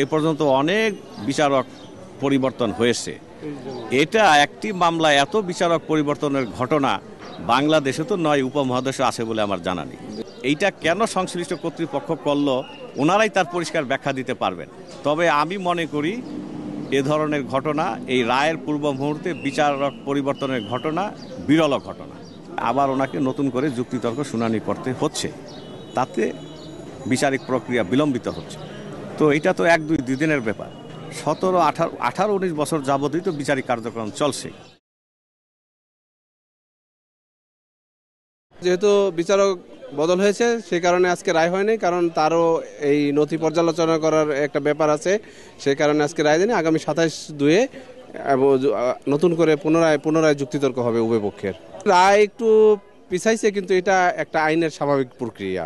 এ পর্যন্ত অনেক বিচারক পরিবর্তন হয়েছে। এটা একটি মামলায় এত বিচারক পরিবর্তনের ঘটনা বাংলাদেশে তো নয়, উপমহাদেশে আছে বলে আমার জানা নেই। এইটা কেন সংশ্লিষ্ট কর্তৃপক্ষ করলো ওনারাই তার পরিষ্কার ব্যাখ্যা দিতে পারবেন। তবে আমি মনে করি এ ধরনের ঘটনা, এই রায়ের পূর্ব মুহূর্তে বিচারক পরিবর্তনের ঘটনা বিরল ঘটনা। আবার ওনাকে নতুন করে যুক্তিতর্ক শুনানি করতে হচ্ছে, তাতে বিচারিক প্রক্রিয়া বিলম্বিত হচ্ছে। তো এটা তো 1-2 দিনের ব্যাপার। 17, 18, 19 বছর যাবতই তো বিচারিক কার্যক্রম চলছে। যেহেতু বিচারক বদল হয়েছে সেই কারণে আজকে রায় হয়নি, কারণ তারও এই নথি পর্যালোচনা করার একটা ব্যাপার আছে, সেই কারণে আজকে রায় দেয়নি। আগামী 27/2 নতুন করে পুনরায় যুক্তিতর্ক হবে উভয় পক্ষের। রায় একটু পিছাইছে, কিন্তু এটা একটা আইনের স্বাভাবিক প্রক্রিয়া।